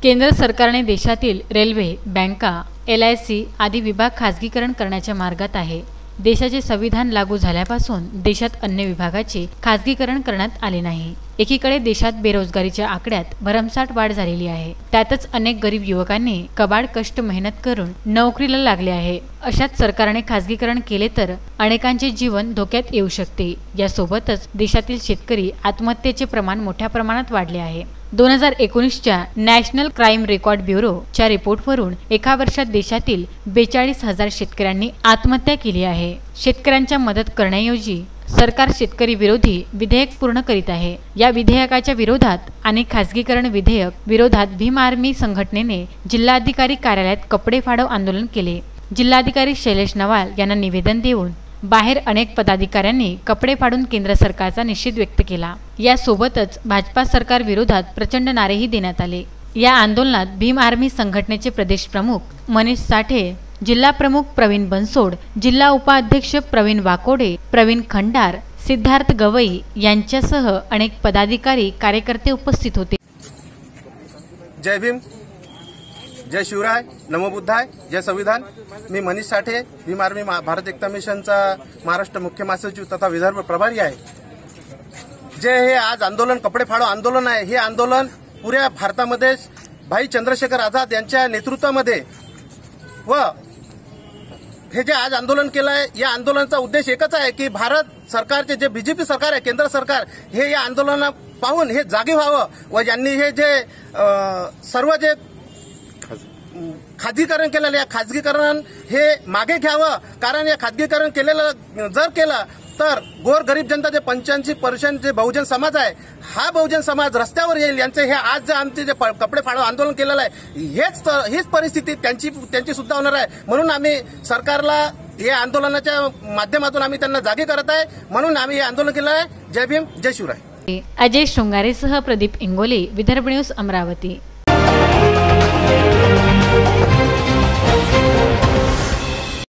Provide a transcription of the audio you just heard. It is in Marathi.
केंद्र सरकारने देशातील रेल्वे, बँका, LIC आदी विभाग खाजगीकरण करण्याच्या मार्गात आहे। देशाचे संविधान लागू झाल्यापासून देशात अन्य विभागाचे खाजगीकरण करण्यात आले नाही। एकीकडे देशात बेरोजगारीच्या आकड्यात भरमसाठ वाढ झालेली आहे। त्यातच अनेक गरीब युवकांनी कबाड कष्ट मेहनत करून नोकरीला लागले आहे। अशात सरकारने खाजगीकरण केले तर अनेकांचे जीवन धोक्यात येऊ शकते। यासोबतच देशातील शेतकरी आत्महत्येचे प्रमाण मोठ्या प्रमाणात वाढले आहे। 2019च्या नॅशनल क्राईम रेकॉर्ड ब्युरोच्या रिपोर्टवरून एका वर्षात देशातील 42,000 शेतकऱ्यांनी आत्महत्या केली आहे। शेतकऱ्यांच्या मदत करण्याऐवजी सरकार शेतकरी विरोधी विधेयक पूर्ण करीत आहे। या विधेयकाच्या विरोधात आणि खाजगीकरण विधेयक विरोधात भीम आर्मी संघटनेने जिल्हाधिकारी कार्यालयात कपडे फाडव आंदोलन केले। जिल्हाधिकारी शैलेश नवाल यांना निवेदन देऊन बाहेर अनेक पदाधिकाऱ्यांनी कपडे फाडून केंद्र सरकारचा निषेध व्यक्त केला। यासोबतच भाजपा सरकार विरोधात प्रचंड नारेही देण्यात आले। या आंदोलनात भीम आर्मी संघटनेचे प्रदेश प्रमुख मनीष साठे, जिल्हा प्रमुख प्रवीण बनसोड, जिल्हा उपाध्यक्ष प्रवीण वाकोडे, प्रवीण खंडार, सिद्धार्थ गवई यांच्यासह अनेक पदाधिकारी कार्यकर्ते उपस्थित होते। जय भीम, जय शिवराय, नमो बुद्धाय, जय संविधान। मी मनीष साठे, भीम आर्मी भारत एकता मिशनचा महाराष्ट्र मुख्य महासचिव तथा विदर्भ प्रभारी आहे। जे हे आज आंदोलन कपडे फाडो आंदोलन आहे, हे आंदोलन पुऱ्या भारतामध्ये भाई चंद्रशेखर आझाद यांच्या नेतृत्वामध्ये व हे जे आज आंदोलन केलं आहे, या आंदोलनाचा उद्देश एकच आहे की भारत सरकारचे जे बीजेपी सरकार आहे, केंद्र सरकार, हे या आंदोलना पाहून हे जागे व्हावं व यांनी हे जे सर्व जे खाजगीकरण केलेलं आहे, खाजगीकरण हे मागे घ्यावं। कारण या खाजगीकरण केलेलं जर केलं तर गोर गरीब जनता जे 85% जे बहुजन समाज आहे, हा बहुजन समाज रस्त्यावर येईल। यांचे हे आज जे आमचे जे कपडे फाडव आंदोलन केलेलं आहे, हीच परिस्थिती त्यांची सुद्धा होणार आहे। म्हणून आम्ही सरकारला या आंदोलनाच्या माध्यमातून आम्ही त्यांना जागे करत आहे। म्हणून आम्ही हे आंदोलन केलं आहे। जय भीम, जय शिवराय। अजय शृंगारेसह प्रदीप इंगोले, विदर्भ न्यूज, अमरावती।